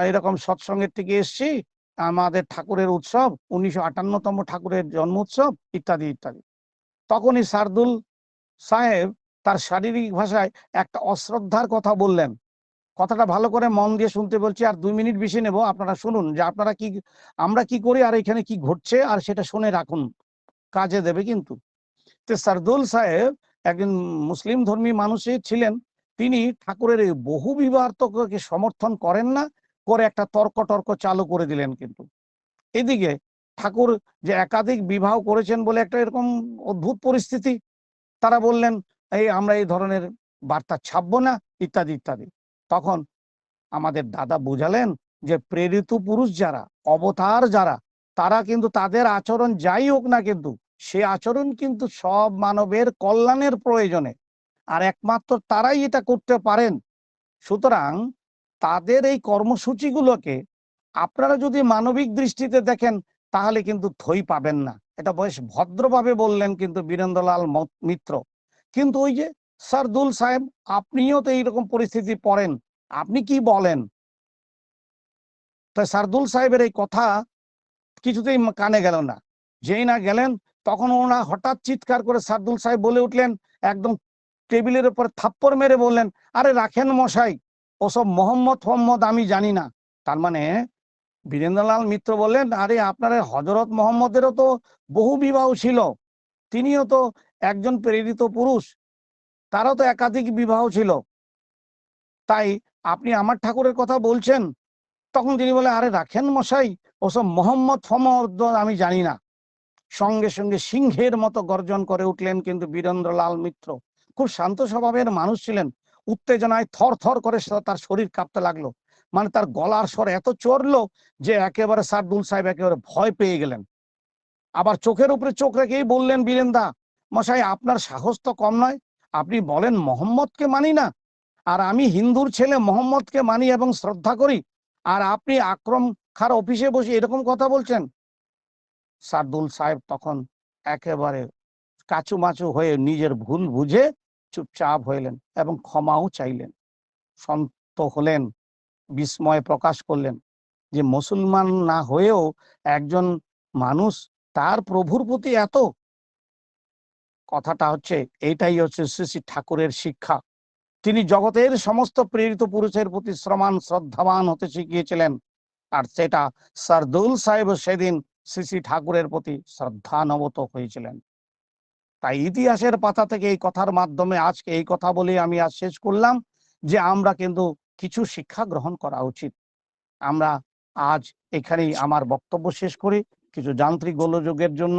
এরকম সৎসঙ্গের থেকে এসছি, আমাদের ঠাকুরের উৎসব 1958তম ঠাকুরের জন্ম উৎসব ইত্যাদি ইত্যাদি। তখনই সারদুল সাহেব তার শারীরিক ভাষায় একটা অশ্রদ্ধার কথা বললেন। কথাটা ভালো করে মন দিয়ে শুনতে বলছি, আর 2 মিনিট বেশি নেব, আপনারা শুনুন যে আপনারা কি আমরা কি করি আর এখানে কি ঘটছে, আর সেটা শুনে রাখুন, কাজে দেবে কিন্তু। তো সারদুল সাহেব একজন মুসলিম ধর্মী মানুষই ছিলেন। তিনি ঠাকুরের এই বহু বিবাহকে সমর্থন করেন না, করে একটা তর্ক চালু করে দিলেন। কিন্তু এদিকে ঠাকুর যে একাধিক বিবাহ করেছেন বলে একটা এরকম অদ্ভুত পরিস্থিতি, তারা বললেন এই আমরা এই ধরনের বার্তা ছাপবো না ইত্যাদি ইত্যাদি। তখন আমাদের দাদা বুঝালেন যে প্রেরিত পুরুষ যারা, অবতার যারা, তারা কিন্তু তাদের আচরণ যাই হোক না, কিন্তু সে আচরণ কিন্তু সব মানবের কল্যাণের প্রয়োজনে, আর একমাত্র তারাই এটা করতে পারেন। সুতরাং তাদের এই কর্মসূচিগুলোকে আপনারা যদি মানবিক দৃষ্টিতে দেখেন, তাহলে কিন্তু থই পাবেন না। এটা বেশ ভদ্রভাবে বললেন কিন্তু বীরেন্দ্রলাল মিত্র। কিন্তু ওই যে সারদুল সাহেব, আপনিও তো এইরকম পরিস্থিতি পড়েন, আপনি কি বলেন? তো সারদুল সাহেবের এই কথা কিছুতেই কানে গেল না। যেই না গেলেন, তখন ওনা হঠাৎ চিৎকার করে সারদুল সাহেব বলে উঠলেন, একদম টেবিলের উপর থাপ্পড় মেরে বললেন, আরে রাখেন মশাই, ওসব মোহাম্মদ ফম্মদ আমি জানি না। তার মানে বীরেন্দ্রলাল মিত্র বললেন, আরে আপনার হযরত মোহাম্মদেরও তো বহু বিবাহ ছিল, তিনিও তো একজন প্রেরিত পুরুষ, তারও তো একাধিক বিবাহ ছিল, তাই আপনি আমার ঠাকুরের কথা বলছেন? তখন তিনি বলে, আরে রাখেন মশাই, ওসব মোহাম্মদ ফম্মদ আমি জানি না। সঙ্গে সঙ্গে সিংহের মতো গর্জন করে উঠলেন কিন্তু বীরেন্দ্রলাল মিত্র। খুব শান্ত স্বভাবের মানুষ ছিলেন, উত্তেজনায় থর থর করে তার শরীর কাঁপতে লাগলো। মানে তার গলার স্বর এত চড়লো যে একেবারে সারদুল সাহেব একেবারে ভয় পেয়ে গেলেন। আবার চোখের উপরে চোখ রেখেই বললেন, বীরেন্দা মশাই, আপনার সাহস তো কম নয়, আপনি বলেন মোহাম্মদকে মানি না, আর আমি হিন্দুর ছেলে মোহাম্মদকে মানি এবং শ্রদ্ধা করি, আর আপনি আক্রম খার অফিসে বসে এরকম কথা বলছেন। সারদুল সাহেব তখন একেবারে কাচুমাচু হয়ে নিজের ভুল বুঝে চুপচাপ হইলেন এবং ক্ষমাও চাইলেন, শান্ত হলেন, বিস্ময় প্রকাশ করলেন যে মুসলমান না হয়েও একজন মানুষ তার প্রভুর প্রতি এত। কথাটা হচ্ছে এইটাই হচ্ছে শ্রী শ্রী ঠাকুরের শিক্ষা। তিনি জগতের সমস্ত প্রেরিত পুরুষের প্রতি শ্রদ্ধাবান হতে শিখিয়েছিলেন, আর সেটা সারদুল সাহেব সেদিন শ্রী শ্রী ঠাকুরের প্রতি শ্রদ্ধানবত হয়েছিলেন। তাই ইতিহাসের পাতা থেকে এই কথার মাধ্যমে আজকে এই কথা বলে আমি আজ শেষ করলাম যে আমরা কিন্তু কিছু শিক্ষা গ্রহণ করা উচিত। আমরা আজ এখানেই আমার বক্তব্য শেষ করি। কিছু যান্ত্রিক গোলযোগের জন্য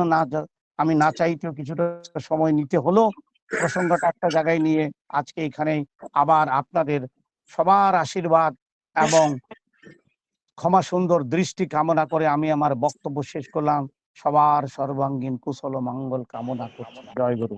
আমি না চাইতেও কিছুটা সময় নিতে হলো। প্রসঙ্গটা একটা জায়গায় নিয়ে আজকে এখানেই আবার আপনাদের সবার আশীর্বাদ এবং ক্ষমা সুন্দর দৃষ্টি কামনা করে আমি আমার বক্তব্য শেষ করলাম। সবার সর্বাঙ্গীন কুশল মঙ্গল কামনা করছি। জয় গুরু।